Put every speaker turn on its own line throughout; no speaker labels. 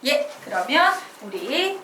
예, 그러면 우리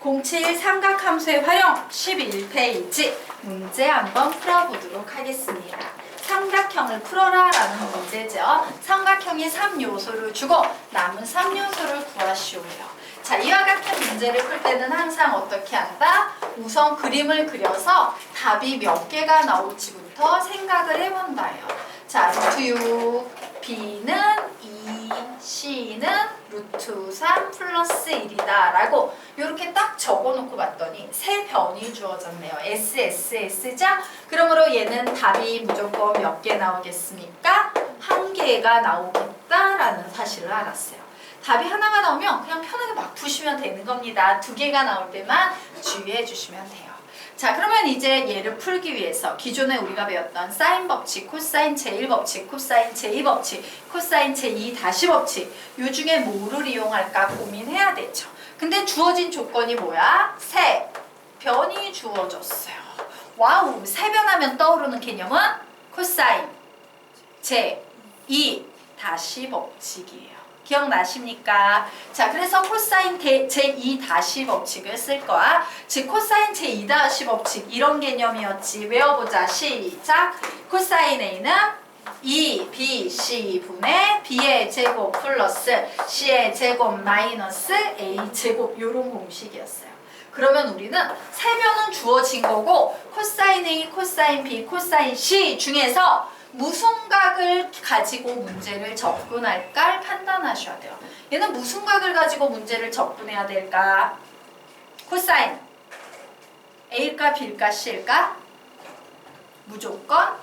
07 삼각함수의 활용 11페이지 문제 한번 풀어보도록 하겠습니다. 삼각형을 풀어라 라는 문제죠. 삼각형이 3요소를 주고 남은 3요소를 구하시오요. 자, 이와 같은 문제를 풀 때는 항상 어떻게 한다? 우선 그림을 그려서 답이 몇 개가 나올지부터 생각을 해본다요. 자, 루트 6, B는 2, C는 루트 3 플러스 1이다 라고 이렇게 딱 적어놓고 봤더니 세 변이 주어졌네요. S, S, S죠? 그러므로 얘는 답이 무조건 몇 개 나오겠습니까? 한 개가 나오겠다라는 사실을 알았어요. 답이 하나가 나오면 그냥 편하게 막 푸시면 되는 겁니다. 두 개가 나올 때만 주의해 주시면 돼요. 자, 그러면 이제 얘를 풀기 위해서 기존에 우리가 배웠던 사인 법칙, 코사인 제1 법칙, 코사인 제2 법칙, 코사인 제2 다시 법칙 요 중에 뭐를 이용할까 고민해야 되죠. 근데 주어진 조건이 뭐야? 세 변이 주어졌어요. 와우, 세 변하면 떠오르는 개념은 코사인 제2 다시 법칙이에요. 기억나십니까? 자, 그래서 코사인 제2 다시 법칙을 쓸 거야. 즉 코사인 제2 다시 법칙 이런 개념이었지. 외워보자. 시작. 코사인 A는 2BC 분의 B의 제곱 플러스 C의 제곱 마이너스 A 제곱 이런 공식이었어요. 그러면 우리는 세 변은 주어진 거고 코사인 A, 코사인 B, 코사인 C 중에서 무슨 각을 가지고 문제를 접근할까 판단하셔야 돼요. 얘는 무슨 각을 가지고 문제를 접근해야 될까? 코사인 A일까 B일까 C일까? 무조건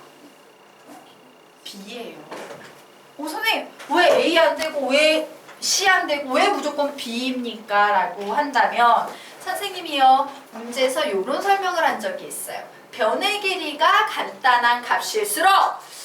B예요. 선생님 왜 A 안 되고 왜 C 안 되고 왜 무조건 B입니까? 라고 한다면 선생님이요 문제에서 이런 설명을 한 적이 있어요. 변의 길이가 간단한 값일수록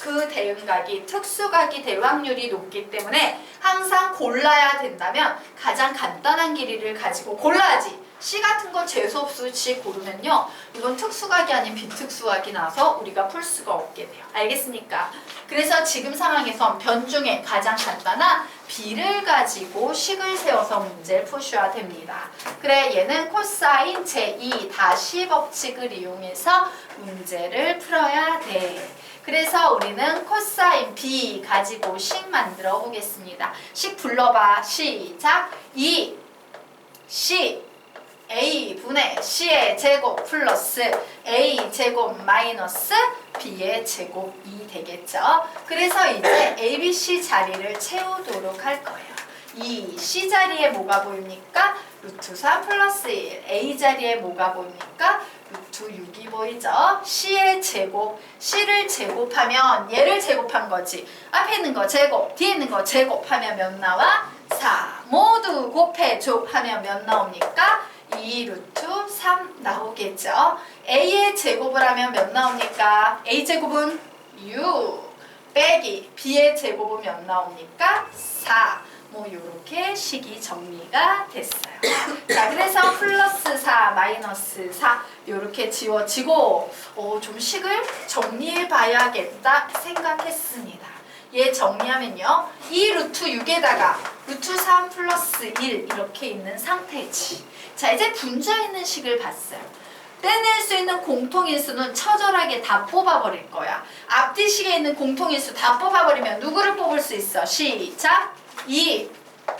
그 대응각이 특수각이 될 확률이 높기 때문에 항상 골라야 된다면 가장 간단한 길이를 가지고 골라야지. C 같은 거 재수없이 고르면요 이건 특수각이 아닌 비특수각이 나서 우리가 풀 수가 없게 돼요. 알겠습니까? 그래서 지금 상황에선 변 중에 가장 간단한 B를 가지고 식을 세워서 문제를 푸셔야 됩니다. 그래, 얘는 코사인 제2 다시 법칙을 이용해서 문제를 풀어야 돼. 그래서 우리는 코사인 B 가지고 식 만들어 보겠습니다. 식 불러봐. 시작. 2C A 분의 C의 제곱 플러스 A 제곱 마이너스 B의 제곱이 되겠죠. 그래서 이제 A, B, C 자리를 채우도록 할 거예요. 이 C 자리에 뭐가 보입니까? 루트 3 플러스 1. A 자리에 뭐가 보입니까? 루트 6이 보이죠? C의 제곱, C를 제곱하면 얘를 제곱한 거지. 앞에 있는 거 제곱, 뒤에 있는 거 제곱하면 몇 나와? 4. 모두 곱해줘 하면 몇 나옵니까? 2 루트 3 나오겠죠. A의 제곱을 하면 몇 나옵니까? A 제곱은 6 빼기 B의 제곱은 몇 나옵니까? 4. 뭐 요렇게 식이 정리가 됐어요. 자, 그래서 플러스 4, 마이너스 4 요렇게 지워지고 좀 식을 정리해 봐야겠다 생각했습니다. 얘 정리하면요 2 루트 6에다가 루트 3 플러스 1 이렇게 있는 상태지. 자, 이제 분자 있는 식을 봤어요. 떼낼 수 있는 공통인수는 처절하게 다 뽑아버릴 거야. 앞뒤식에 있는 공통인수 다 뽑아버리면 누구를 뽑을 수 있어? 시작! 2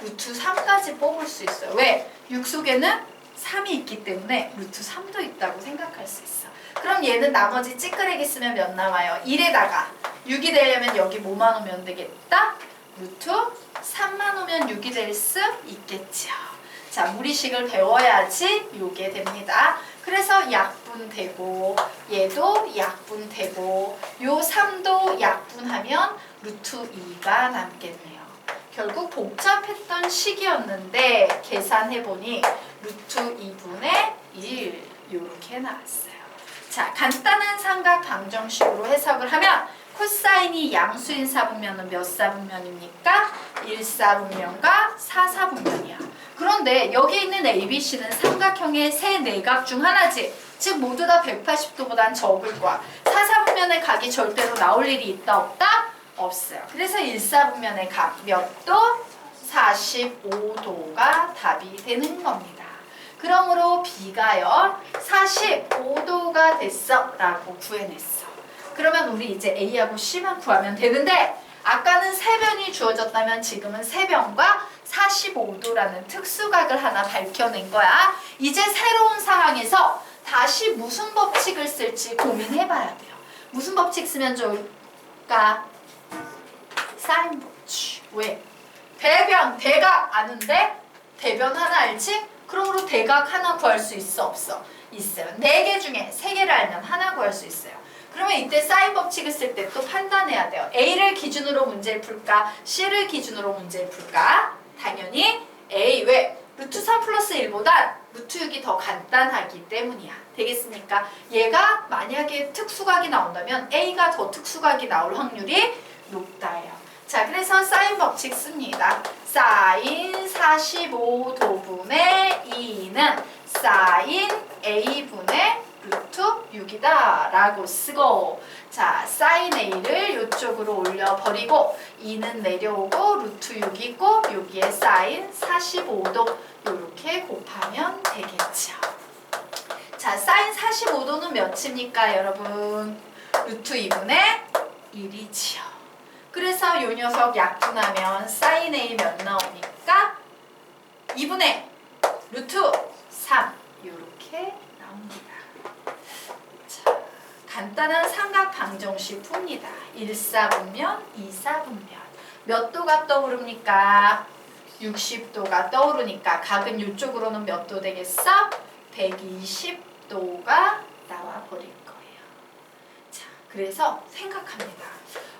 루트 3까지 뽑을 수 있어요. 왜? 6 속에는 3이 있기 때문에 루트 3도 있다고 생각할 수 있어. 그럼 얘는 나머지 찌끄레기 쓰면 몇 나와요? 1에다가 6이 되려면 여기 뭐만 오면 되겠다? 루트 3만 오면 6이 될 수 있겠죠. 자, 무리식을 배워야지 요게 됩니다. 그래서 약분되고 얘도 약분되고 요 3도 약분하면 루트 2가 남겠네요. 결국 복잡했던 식이었는데 계산해보니 루트 2분의 1 요렇게 나왔어요. 자, 간단한 삼각 방정식으로 해석을 하면 코사인이 양수인 사분면은 몇 사분면입니까? 1사분면과 4사분면이야. 그런데 여기 있는 ABC는 삼각형의 세 내각 중 하나지. 즉 모두 다 180도보단 적을 거야. 4사분면의 각이 절대로 나올 일이 있다 없다? 없어요. 그래서 1사분면의 각 몇 도? 45도가 답이 되는 겁니다. 그러므로 B가요 45도가 됐어 라고 구해냈어. 그러면 우리 이제 A하고 C만 구하면 되는데 아까는 세 변이 주어졌다면 지금은 세 변과 45도라는 특수각을 하나 밝혀낸 거야. 이제 새로운 상황에서 다시 무슨 법칙을 쓸지 고민해봐야 돼요. 무슨 법칙 쓰면 좋을까? 사인 법칙. 왜? 대변, 대각 아는데 대변 하나 알지? 그러므로 대각 하나 구할 수 있어? 없어? 있어요. 4개 중에 3개를 알면 하나 구할 수 있어요. 그러면 이때 사인 법칙을 쓸 때 또 판단해야 돼요. A를 기준으로 문제를 풀까? C를 기준으로 문제를 풀까? 당연히 A. 왜? 루트 3 플러스 1보단 루트 6이 더 간단하기 때문이야. 되겠습니까? 얘가 만약에 특수각이 나온다면 A가 더 특수각이 나올 확률이 높다예요. 자, 그래서 사인 법칙 씁니다. 사인 45도분의 2는 사인 A분의 루트 6이다 라고 쓰고, 자, 사인 A를 이쪽으로 올려버리고 2는 내려오고 루트 6이 있고 여기에 사인 45도 이렇게 곱하면 되겠죠. 자, 사인 45도는 몇입니까 여러분? 루트 2분의 1이지요. 그래서 이 녀석 약분하면 사인 A 몇 나오니까 2분의 루트 3 이렇게 나옵니다. 자, 간단한 삼각 방정식 풉니다. 1사분면, 2사분면. 몇 도가 떠오릅니까? 60도가 떠오르니까 각은 이쪽으로는 몇 도 되겠어? 120도가 나와 버릴 거예요. 자, 그래서 생각합니다.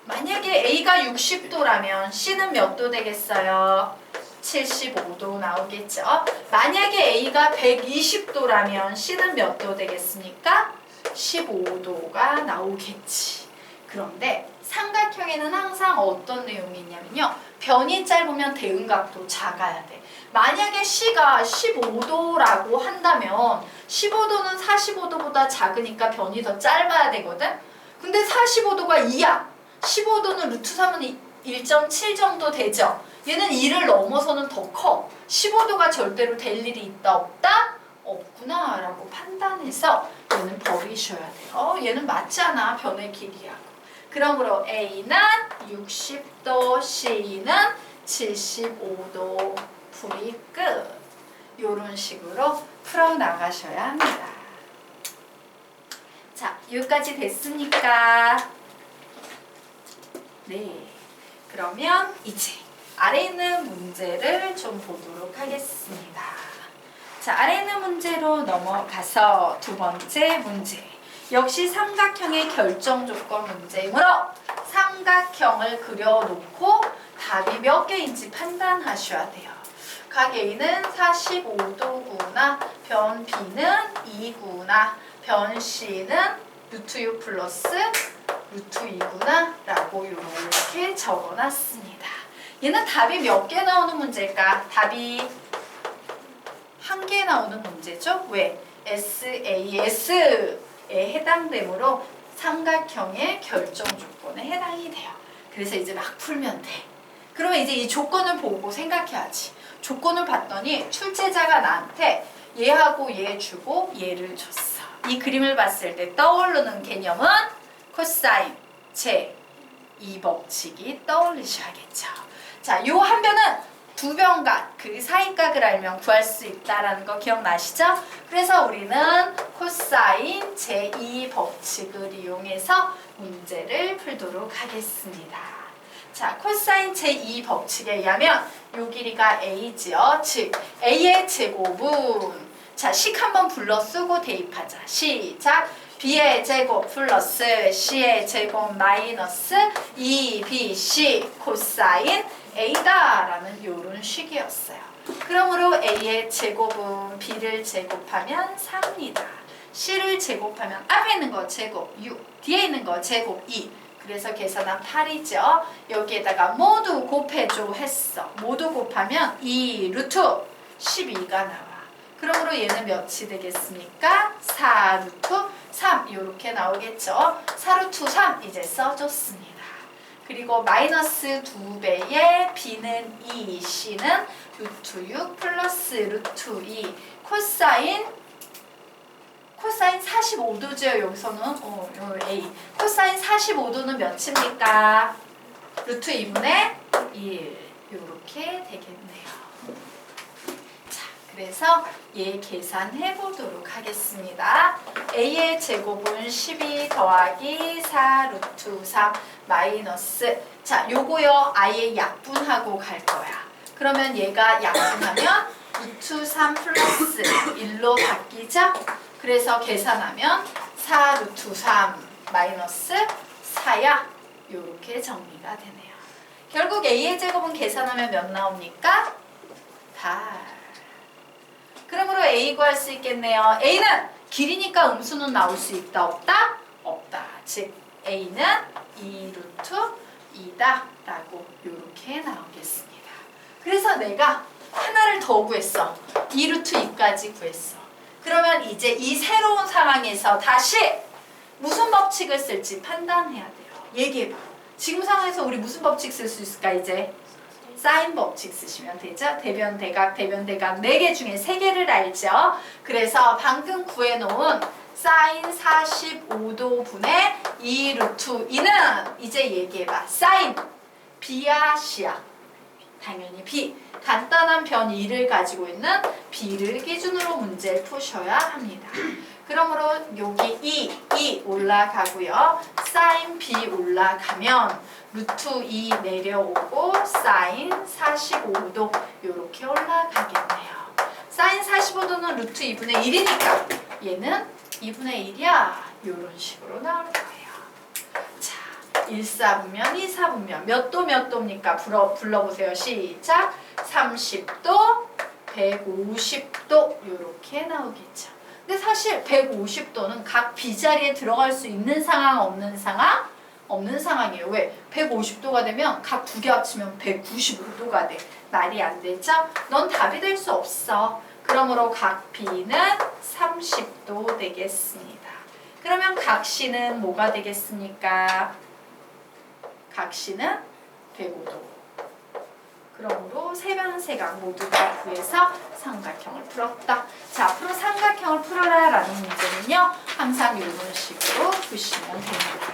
만약에 A가 60도라면 C는 몇 도 되겠어요? 75도 나오겠죠? 만약에 A가 120도라면 C는 몇 도 되겠습니까? 15도가 나오겠지. 그런데 삼각형에는 항상 어떤 내용이 있냐면요. 변이 짧으면 대응각도 작아야 돼. 만약에 C가 15도라고 한다면 15도는 45도보다 작으니까 변이 더 짧아야 되거든? 근데 45도가 2야. 15도는 루트 3은 1.7 정도 되죠? 얘는 2를 넘어서는 더 커. 15도가 절대로 될 일이 있다 없다? 없구나 라고 판단해서 얘는 버리셔야 돼요. 얘는 맞지 않아. 변의 길이하고. 그러므로 A는 60도, C는 75도 풀이 끝. 이런 식으로 풀어나가셔야 합니다. 자, 여기까지 됐으니까 네, 그러면 이제 아래 있는 문제를 좀 보도록 하겠습니다. 자, 아래 있는 문제로 넘어가서 두 번째 문제. 역시 삼각형의 결정 조건 문제이므로 삼각형을 그려놓고 답이 몇 개인지 판단하셔야 돼요. 각 A는 45도구나, 변 B는 2구나, 변 C는 루트 6 플러스 루트 2구나 라고 이렇게 적어놨습니다. 얘는 답이 몇 개 나오는 문제일까? 답이 한 개 나오는 문제죠? 왜? SAS에 해당되므로 삼각형의 결정 조건에 해당이 돼요. 그래서 이제 막 풀면 돼. 그러면 이제 이 조건을 보고 생각해야지. 조건을 봤더니 출제자가 나한테 얘하고 얘 주고 얘를 줬어. 이 그림을 봤을 때 떠오르는 개념은 코사인 제2 법칙이 떠올리셔야겠죠. 자, 요 한 변은 두 변각, 그 사이각을 알면 구할 수 있다라는 거 기억나시죠? 그래서 우리는 코사인 제2 법칙을 이용해서 문제를 풀도록 하겠습니다. 자, 코사인 제2 법칙에 의하면 요 길이가 A지요. 즉, A의 제곱은 자, 식 한번 불러 쓰고 대입하자. 시작! B의 제곱 플러스 C의 제곱 마이너스 2BC 코사인 A다 라는 요런 식이었어요. 그러므로 A의 제곱은 B를 제곱하면 4입니다. C를 제곱하면 앞에 있는 거 제곱 6, 뒤에 있는 거 제곱 2. 그래서 계산한 8이죠. 여기에다가 모두 곱해줘 했어. 모두 곱하면 2 루트 12가 나와. 그러므로 얘는 몇이 되겠습니까? 4 루트 3 이렇게 나오겠죠. 4 루트 3 이제 써줬습니다. 그리고 마이너스 2배의 b는 2, c는 루트 6 플러스 루트 2 코사인 45도죠. 여기서는 요 A 코사인 45도는 몇입니까? 루트 2분의 1 이렇게 되겠네요. 자, 그래서 얘 계산해 보도록 하겠습니다. A의 제곱은 12 더하기 4 루트 3 마이너스, 자 요거요 아예 약분하고 갈 거야. 그러면 얘가 약분하면 루트 3 플러스 1로 바뀌죠? 그래서 계산하면 4 루트 3 마이너스 4야 요렇게 정리가 되네요. 결국 A의 제곱은 계산하면 몇 나옵니까? 8. 그러므로 A 구할 수 있겠네요. A는 길이니까 음수는 나올 수 있다 없다? 없다. 즉 A는 2 루트 2다 라고 요렇게 나오겠습니다. 그래서 내가 하나를 더 구했어. 2 루트 2까지 구했어. 그러면 이제 이 새로운 상황에서 다시 무슨 법칙을 쓸지 판단해야 돼요. 얘기해봐. 지금 상황에서 우리 무슨 법칙 쓸 수 있을까 이제? 사인 법칙 쓰시면 되죠. 대변, 대각, 대변, 대각 4개 중에 3개를 알죠. 그래서 방금 구해놓은 사인 45도 분의 2 루트 2는 이제 얘기해봐. 사인 B야 C야? 당연히 B. 간단한 변 2를 가지고 있는 B를 기준으로 문제를 푸셔야 합니다. 그러므로 여기 2 올라가고요. 사인 B 올라가면 루트 2 내려오고 사인 45도 이렇게 올라가겠네요. 사인 45도는 루트 2분의 1이니까 얘는 2분의 1이야. 이런 식으로 나올 거예요. 자, 1사분면, 2사분면 몇 도 몇 도입니까? 불러보세요. 시작! 30도, 150도 이렇게 나오겠죠. 근데 사실 150도는 각 B자리에 들어갈 수 있는 상황, 없는 상황? 없는 상황이에요. 왜? 150도가 되면 각 두 개 합치면 195도가 돼. 말이 안 되죠? 넌 답이 될 수 없어. 그러므로 각 B는 30도 되겠습니다. 그러면 각 C는 뭐가 되겠습니까? 각 C는 105도. 그러므로 세변세각 모두 다 구해서 삼각형을 풀었다. 자, 앞으로 삼각형을 풀어라 라는 문제는요. 항상 이런 식으로 푸시면 됩니다.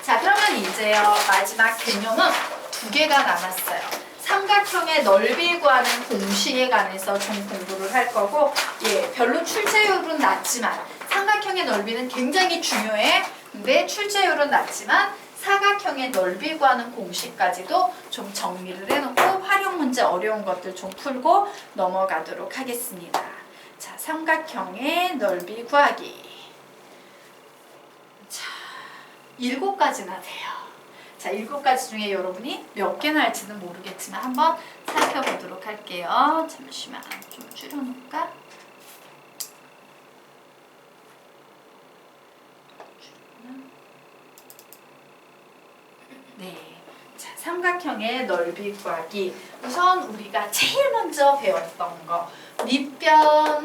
자, 그러면 이제요. 마지막 개념은 2개가 남았어요. 삼각형의 넓이 구하는 공식에 관해서 좀 공부를 할 거고, 예, 별로 출제율은 낮지만 삼각형의 넓이는 굉장히 중요해. 근데 출제율은 낮지만 사각형의 넓이 구하는 공식까지도 좀 정리를 해놓고 활용 문제 어려운 것들 좀 풀고 넘어가도록 하겠습니다. 자, 삼각형의 넓이 구하기. 자, 7가지나 돼요. 자, 7가지 중에 여러분이 몇 개나 할지는 모르겠지만 한번 살펴보도록 할게요. 잠시만 좀 줄여놓을까? 네, 자, 삼각형의 넓이 구하기. 우선 우리가 제일 먼저 배웠던 거 밑변,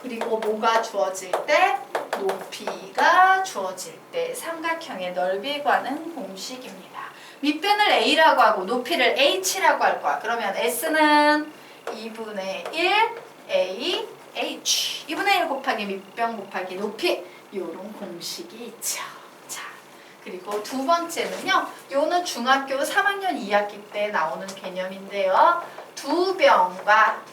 그리고 뭐가 주어질 때? 높이가 주어질 때 삼각형의 넓이 구하는 공식입니다. 밑변을 A라고 하고 높이를 H라고 할 거야. 그러면 S는 2분의 1 A H 2분의 1 곱하기 밑변 곱하기 높이 이런 공식이 있죠. 그리고 두 번째는요. 요는 중학교 3학년 2학기 때 나오는 개념인데요. 두 변과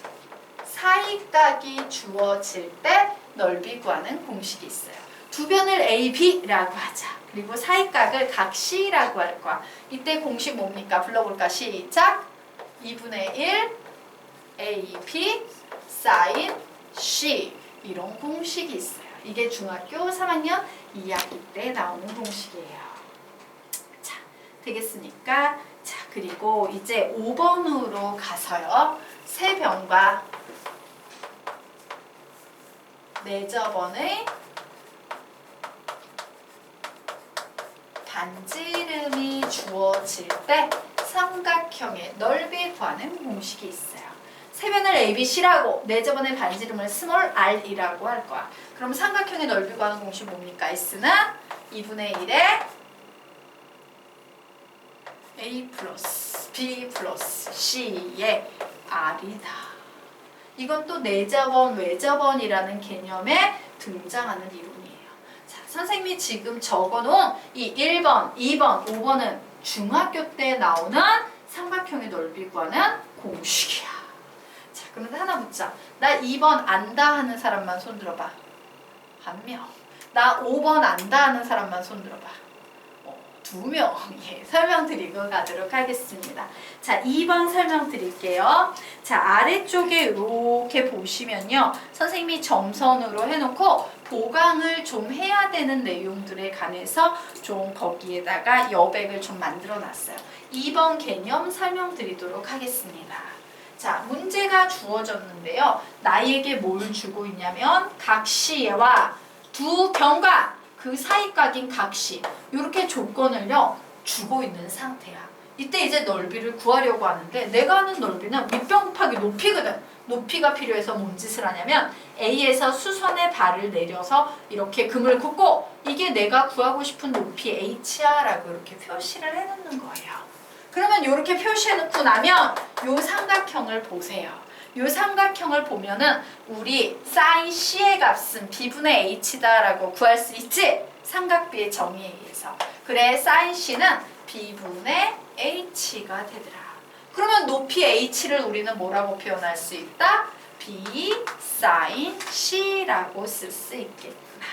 사이각이 주어질 때 넓이 구하는 공식이 있어요. 두 변을 A, B라고 하자. 그리고 사이각을 각 C라고 할 거야. 이때 공식 뭡니까? 불러볼까? 시작! 2분의 1 A, B 사인 C 이런 공식이 있어요. 이게 중학교 3학년 2학기 때 나오는 공식이에요. 자, 되겠습니까? 자, 그리고 이제 5번으로 가서요. 세 변과 네 저번의 반지름이 주어질 때 삼각형의 넓이 구하는 공식이 있어요. 세 변을 A, B, C라고 네 저번의 반지름을 스몰 r이라고 할 거야. 그럼 삼각형의 넓이 구하는 공식 뭡니까? S는 2분의 1에 A 플러스 B 플러스 C의 R이다. 이건 또 내접원, 외접원이라는 개념에 등장하는 이론이에요. 자, 선생님이 지금 적어놓은 이 1번, 2번, 5번은 중학교 때 나오는 삼각형의 넓이 구하는 공식이야. 자, 그런데 하나 묻자. 나 2번 안다 하는 사람만 손 들어봐. 한 명. 나 5번 안다 하는 사람만 손 들어봐. 2명. 예, 설명드리고 가도록 하겠습니다. 자, 2번 설명드릴게요. 자, 아래쪽에 이렇게 보시면요. 선생님이 점선으로 해놓고 보강을 좀 해야 되는 내용들에 관해서 좀 거기에다가 여백을 좀 만들어 놨어요. 2번 개념 설명드리도록 하겠습니다. 자, 문제가 주어졌는데요. 나에게 뭘 주고 있냐면 각시와 두 변과 그 사이각인 각시 이렇게 조건을요 주고 있는 상태야. 이때 이제 넓이를 구하려고 하는데 내가 하는 넓이는 밑변 곱하기 높이거든. 높이가 필요해서 뭔 짓을 하냐면 A에서 수선의 발을 내려서 이렇게 금을 긋고 이게 내가 구하고 싶은 높이 H야 라고 이렇게 표시를 해놓는 거예요. 그러면 이렇게 표시해놓고 나면 이 삼각형을 보세요. 이 삼각형을 보면은 우리 sin C의 값은 B분의 H다 라고 구할 수 있지? 삼각비의 정의에 의해서. 그래, sin C는 B분의 H가 되더라. 그러면 높이 H를 우리는 뭐라고 표현할 수 있다? B sin C라고 쓸 수 있겠구나.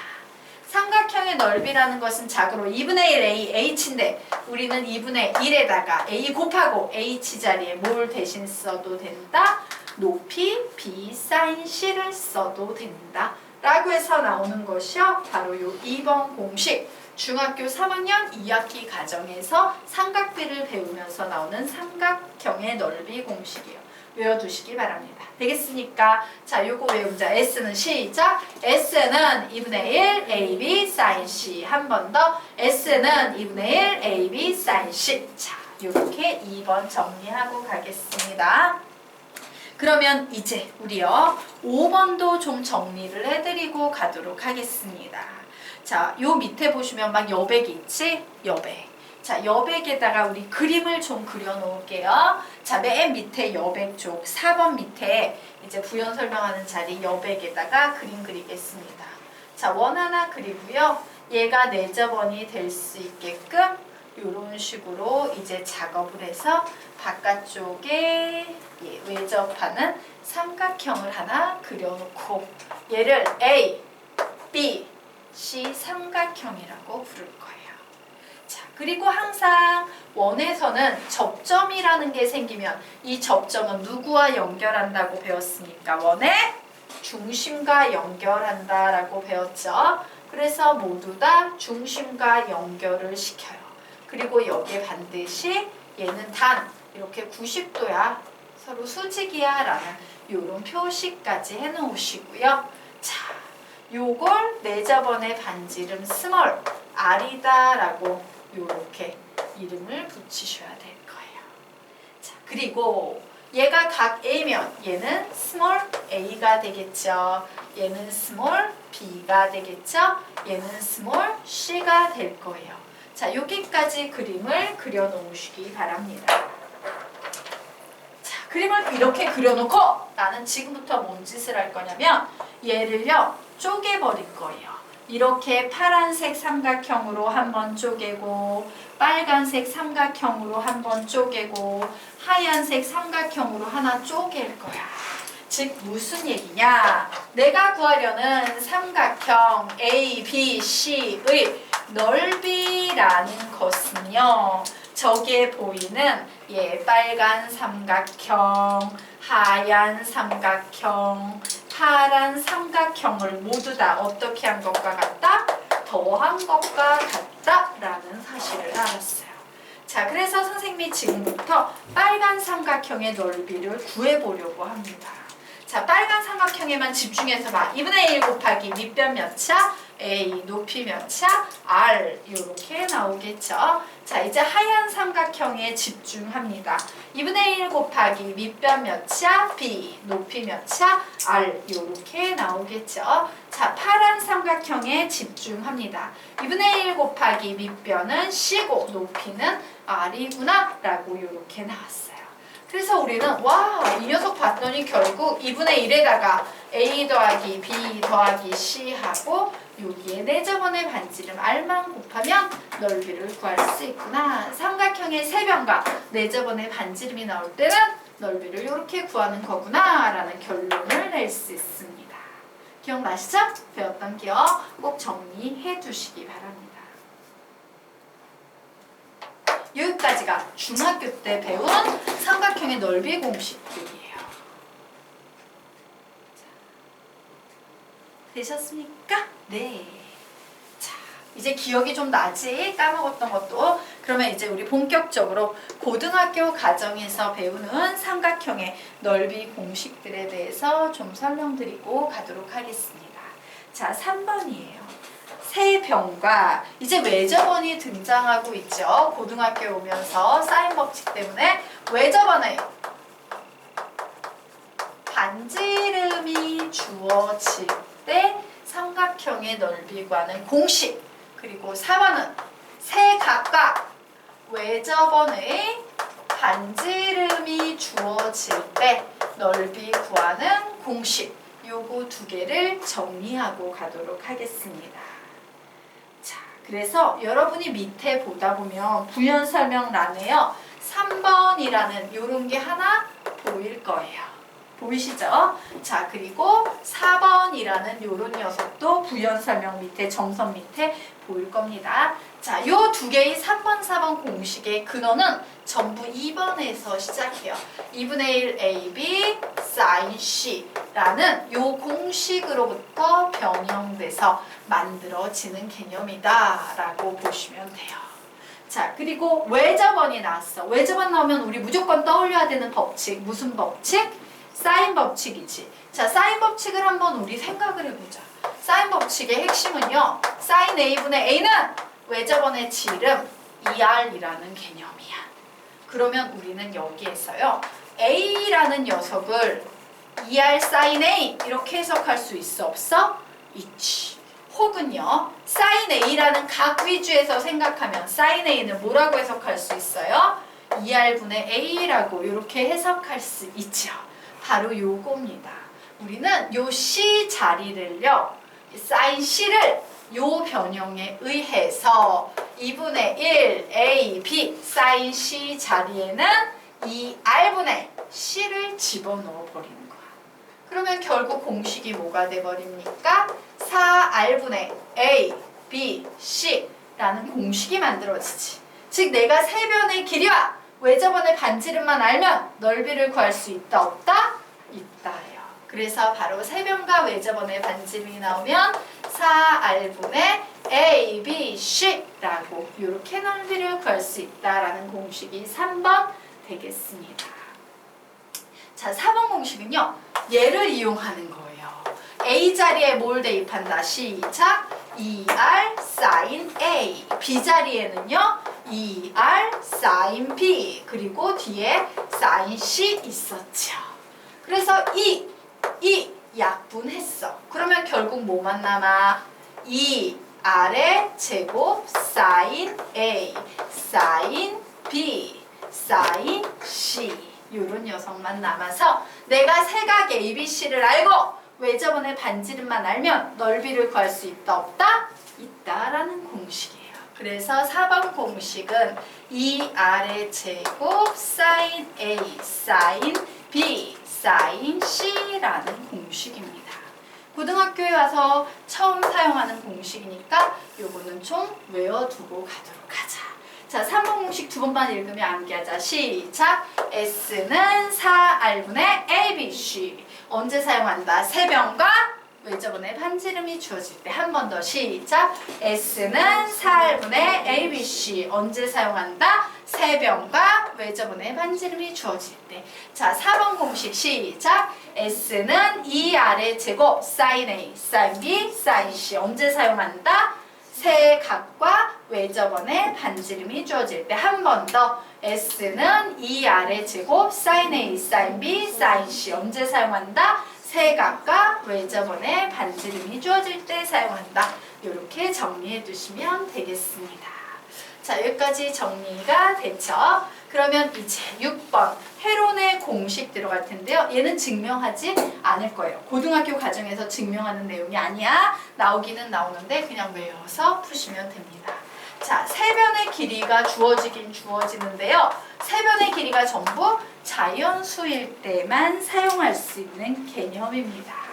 삼각형의 넓이라는 것은 자고로 2분의 1 A, H인데 우리는 2분의 1에다가 A 곱하고 H 자리에 뭘 대신 써도 된다? 높이 B sin C를 써도 된다. 라고 해서 나오는 것이요. 바로 요 2번 공식. 중학교 3학년 2학기 과정에서 삼각비를 배우면서 나오는 삼각형의 넓이 공식이에요. 외워두시기 바랍니다. 되겠습니까? 자, 요거 외우자. S는 시작. S는 2분의 1 AB sin C. 한 번 더. S는 2분의 1 AB sin C. 자, 요렇게 2번 정리하고 가겠습니다. 그러면 이제 우리요 5번도 좀 정리를 해드리고 가도록 하겠습니다. 자, 요 밑에 보시면 막 여백이 있지? 여백. 자, 여백에다가 우리 그림을 좀 그려 놓을게요. 자, 맨 밑에 여백 쪽 4번 밑에 이제 부연 설명하는 자리 여백에다가 그림 그리겠습니다. 자, 원 하나 그리고요. 얘가 내접원이 될 수 있게끔 이런 식으로 이제 작업을 해서 바깥쪽에 외접하는 삼각형을 하나 그려놓고 얘를 A, B, C 삼각형이라고 부를 거예요. 자, 그리고 항상 원에서는 접점이라는 게 생기면 이 접점은 누구와 연결한다고 배웠습니까? 원의 중심과 연결한다라고 배웠죠. 그래서 모두 다 중심과 연결을 시켜요. 그리고 여기에 반드시 얘는 단 이렇게 90도야. 서로 수직이야 라는 요런 표시까지 해놓으시고요. 자, 요걸 내접원의 반지름 스몰 R이다 라고 요렇게 이름을 붙이셔야 될 거예요. 자, 그리고 얘가 각 A면 얘는 스몰 A가 되겠죠. 얘는 스몰 B가 되겠죠. 얘는 스몰 C가 될 거예요. 자, 여기까지 그림을 그려 놓으시기 바랍니다. 자, 그림을 이렇게 그려놓고 나는 지금부터 뭔 짓을 할 거냐면 얘를요 쪼개버릴 거예요. 이렇게 파란색 삼각형으로 한번 쪼개고 빨간색 삼각형으로 한번 쪼개고 하얀색 삼각형으로 하나 쪼갤 거야. 즉 무슨 얘기냐? 내가 구하려는 삼각형 A, B, C의 넓이라는 것은요. 저기에 보이는 빨간 삼각형, 하얀 삼각형, 파란 삼각형을 모두 다 어떻게 한 것과 같다? 더한 것과 같다라는 사실을 알았어요. 자, 그래서 선생님이 지금부터 빨간 삼각형의 넓이를 구해보려고 합니다. 자, 빨간 삼각형에만 집중해서 봐. 2분의 1 곱하기 밑변 몇 차? A 높이 몇이야? R 이렇게 나오겠죠. 자, 이제 하얀 삼각형에 집중합니다. 2분의 1 곱하기 밑변 몇이야? B 높이 몇이야? R 이렇게 나오겠죠. 자, 파란 삼각형에 집중합니다. 2분의 1 곱하기 밑변은 C고 높이는 R이구나 라고 이렇게 나왔어요. 그래서 우리는 와, 이 녀석 봤더니 결국 2분의 1에다가 A 더하기 B 더하기 C 하고 여기에 내저번의 반지름 R만 곱하면 넓이를 구할 수 있구나. 삼각형의 세변과 내저번의 반지름이 나올 때는 넓이를 이렇게 구하는 거구나 라는 결론을 낼 수 있습니다. 기억나시죠? 배웠던 기억 꼭 정리해 두시기 바랍니다. 여기까지가 중학교 때 배운 삼각형의 넓이 공식들이에요. 되셨습니까? 네. 자, 이제 기억이 좀 나지? 까먹었던 것도. 그러면 이제 우리 본격적으로 고등학교 과정에서 배우는 삼각형의 넓이 공식들에 대해서 좀 설명드리고 가도록 하겠습니다. 자, 3번이에요. 세변과 이제 외접원이 등장하고 있죠. 고등학교에 오면서 사인 법칙 때문에 외접원의 반지름이 주어질 때 삼각형의 넓이 구하는 공식. 그리고 4번은 세각과 외접원의 반지름이 주어질 때 넓이 구하는 공식. 요거 두 개를 정리하고 가도록 하겠습니다. 자, 그래서 여러분이 밑에 보다 보면 부연 설명란에요. 3번이라는 요런 게 하나 보일 거예요. 보이시죠? 자, 그리고 4번이라는 요런 녀석도 부연 설명 밑에 정선 밑에 보일 겁니다. 자, 요 두 개의 3번, 4번 공식의 근원은 전부 2번에서 시작해요. 2분의 1 AB sin C라는 요 공식으로부터 변형돼서 만들어지는 개념이다 라고 보시면 돼요. 자, 그리고 외접원이 나왔어. 외접원 나오면 우리 무조건 떠올려야 되는 법칙. 무슨 법칙? 사인 법칙이지. 자, 사인 법칙을 한번 우리 생각을 해보자. 사인 법칙의 핵심은요. 사인 A분의 A는 외접원의 지름 2R이라는 개념이야. 그러면 우리는 여기에서요. A라는 녀석을 2R 사인 A 이렇게 해석할 수 있어? 없어? 있지. 혹은요. 사인 A라는 각 위주에서 생각하면 사인 A는 뭐라고 해석할 수 있어요? 2R분의 A라고 이렇게 해석할 수 있죠. 바로 요겁니다. 우리는 요 C 자리를요. 사인 C를 요 변형에 의해서 2분의 1 A, B 사인 C 자리에는 2R분의 C를 집어넣어 버리는 거야. 그러면 결국 공식이 뭐가 돼버립니까? 4R분의 A, B, C라는 공식이 만들어지지. 즉 내가 세변의 길이와 외접원의 반지름만 알면 넓이를 구할 수 있다 없다? 있다예요. 그래서 바로 세변과 외접원의 반지름이 나오면 4R분의 A, B, C라고 이렇게 넓이를 구할 수 있다라는 공식이 3번 되겠습니다. 자, 4번 공식은요. 얘를 이용하는 거예요. A 자리에 뭘 대입한다? 시작! 2R sin A. B 자리에는요. 2R sin B. 그리고 뒤에 sin C 있었죠. 그래서 이 약분했어. 그러면 결국 뭐만 남아? 2R의 제곱 sin A, sin B, sin C 요런 녀석만 남아서 내가 세각 ABC를 알고 외접원의 반지름만 알면 넓이를 구할 수 있다 없다? 있다라는 공식이에요. 그래서 4번 공식은 2R의 제곱 sin A, sin B, sin C라는 공식입니다. 고등학교에 와서 처음 사용하는 공식이니까 요거는 좀 외워두고 가도록 하자. 자, 3번 공식 두 번만 읽으면 암기하자. 시작! S는 4R분의 ABC. 언제 사용한다? 세변과 외접원의 반지름이 주어질 때. 한 번 더 시작! S는 4R분의 ABC. 언제 사용한다? 세변과 외접원의 반지름이 주어질 때. 자, 4번 공식 시작! S는 2R의 제곱 sin A, sin B, sin C. 언제 사용한다? 세 각과 외접원의 반지름이 주어질 때 한 번 더. S는 2R의 제곱 sin A, sin B, sin C. 언제 사용한다? 세 각과 외접원의 반지름이 주어질 때 사용한다. 이렇게 정리해 두시면 되겠습니다. 자, 여기까지 정리가 됐죠? 그러면 이제 6번 헤론의 공식 들어갈 텐데요. 얘는 증명하지 않을 거예요. 고등학교 과정에서 증명하는 내용이 아니야. 나오기는 나오는데 그냥 외워서 푸시면 됩니다. 자, 세변의 길이가 주어지긴 주어지는데요. 세변의 길이가 전부 자연수일 때만 사용할 수 있는 개념입니다.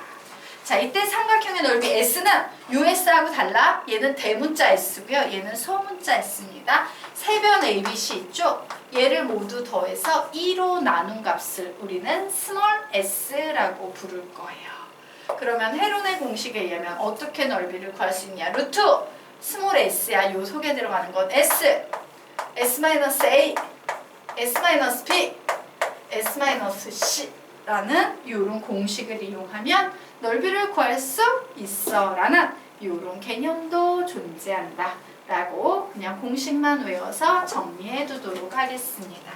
자, 이때 삼각형의 넓이 S는 US하고 달라. 얘는 대문자 S고요. 얘는 소문자 S입니다. 세변 ABC 있죠? 얘를 모두 더해서 2로 나눈 값을 우리는 스몰 s라고 부를 거예요. 그러면 헤론의 공식에 의하면 어떻게 넓이를 구할 수 있냐? 루트 스몰 s야. 요 속에 들어가는 건 s, s-a, s-b, s-c라는 요런 공식을 이용하면 넓이를 구할 수 있어 라는 요런 개념도 존재한다 라고 그냥 공식만 외워서 정리해 두도록 하겠습니다.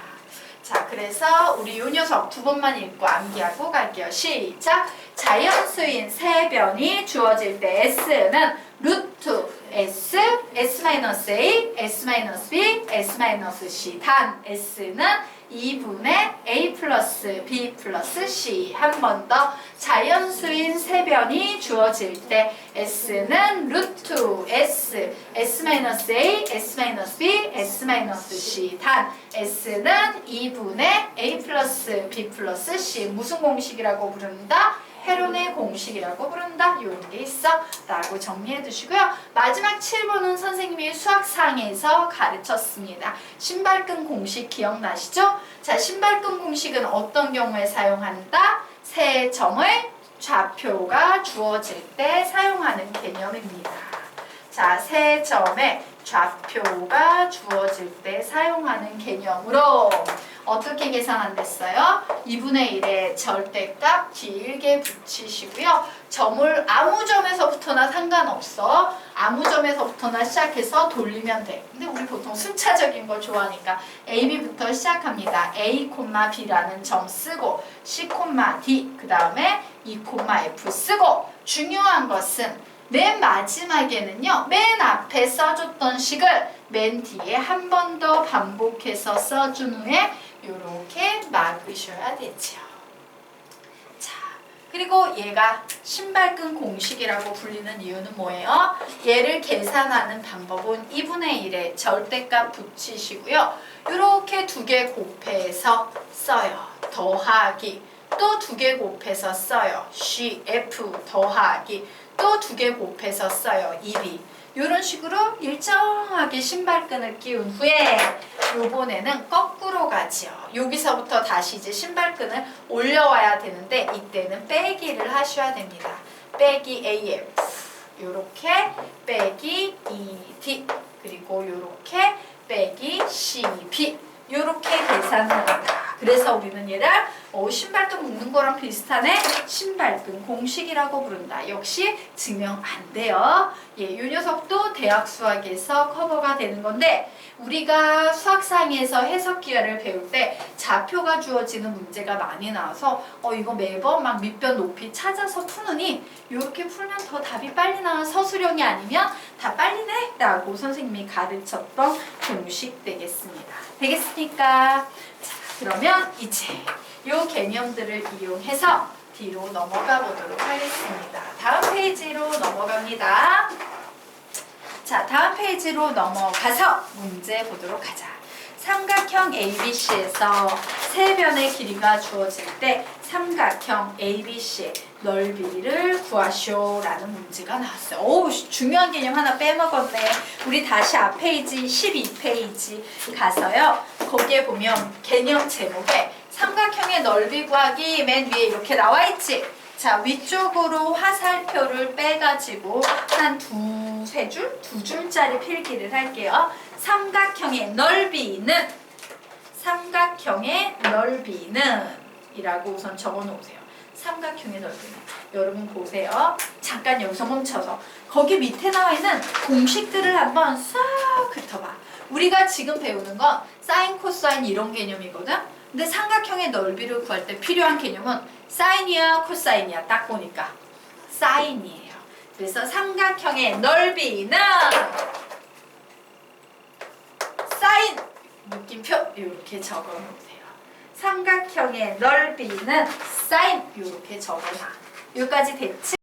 자, 그래서 우리 요 녀석 두 번만 읽고 암기하고 갈게요. 시작! 자연수인 세변이 주어질 때 S는 루트 S, S-A, S-B, S-C. 단 S는 2분의 A 플러스 B 플러스 C. 한 번 더. 자연수인 세변이 주어질 때 S는 루트 S, S-A, S-B, S-C. 단 S는 2분의 A 플러스 B 플러스 C. 무슨 공식이라고 부른다? 헤론의 공식이라고 부른다. 이런 게 있어 라고 정리해 두시고요. 마지막 7번은 선생님이 수학상에서 가르쳤습니다. 신발끈 공식 기억나시죠? 자, 신발끈 공식은 어떤 경우에 사용한다? 세 점의 좌표가 주어질 때 사용하는 개념입니다. 자, 세 점의 좌표가 주어질 때 사용하는 개념으로 어떻게 계산한댔어요? 2분의 1의 절대값 길게 붙이시고요. 점을 아무 점에서부터나 상관없어. 아무 점에서부터나 시작해서 돌리면 돼. 근데 우리 보통 순차적인 걸 좋아하니까 AB부터 시작합니다. A, B라는 점 쓰고 C, D, 그 다음에 E, F 쓰고 중요한 것은 맨 마지막에는요. 맨 앞에 써줬던 식을 맨 뒤에 한 번 더 반복해서 써준 후에 이렇게 막으셔야 되죠. 자, 그리고 얘가 신발끈 공식이라고 불리는 이유는 뭐예요? 얘를 계산하는 방법은 2분의 1의 절대값 붙이시고요. 이렇게 두 개 곱해서 써요. 더하기. 또 두 개 곱해서 써요. CF 더하기. 또 두 개 곱해서 써요. 2B. 이런 식으로 일정하게 신발끈을 끼운 후에 요번에는 거꾸로 가지요. 여기서부터 다시 이제 신발끈을 올려와야 되는데 이때는 빼기를 하셔야 됩니다. 빼기 AF 요렇게 빼기 ED 그리고 요렇게 빼기 CB 요렇게 계산을 한다. 그래서 우리는 얘를 신발끈 묶는 거랑 비슷하네. 신발끈 공식이라고 부른다. 역시 증명 안 돼요. 예, 이 녀석도 대학 수학에서 커버가 되는 건데 우리가 수학상에서 해석 기하를 배울 때 좌표가 주어지는 문제가 많이 나와서 이거 매번 막 밑변 높이 찾아서 푸느니 이렇게 풀면 더 답이 빨리 나와. 서술형이 아니면 다 빨리 내 라고 선생님이 가르쳤던 공식 되겠습니다. 되겠습니까? 자, 그러면 이제 이 개념들을 이용해서 뒤로 넘어가 보도록 하겠습니다. 다음 페이지로 넘어갑니다. 자, 다음 페이지로 넘어가서 문제 보도록 하자. 삼각형 ABC에서 세 변의 길이가 주어질 때 삼각형 ABC의 넓이를 구하시오 라는 문제가 나왔어요. 오, 중요한 개념 하나 빼먹었네. 우리 다시 앞 페이지 12페이지 가서요. 거기에 보면 개념 제목에 삼각형의 넓이 구하기 맨 위에 이렇게 나와 있지. 자, 위쪽으로 화살표를 빼가지고 한 두세 줄? 두 줄짜리 필기를 할게요. 삼각형의 넓이는 이라고 우선 적어 놓으세요. 삼각형의 넓이는. 여러분 보세요. 잠깐 여기서 멈춰서 거기 밑에 나와 있는 공식들을 한번 싹 훑어봐. 우리가 지금 배우는 건 사인, 코사인 이런 개념이거든. 근데 삼각형의 넓이를 구할 때 필요한 개념은 사인이야, 코사인이야. 딱 보니까 사인이에요. 그래서 삼각형의 넓이는 사인 느낌표 이렇게 적어놓으세요. 삼각형의 넓이는 사인 이렇게 적어놔. 여기까지 됐지?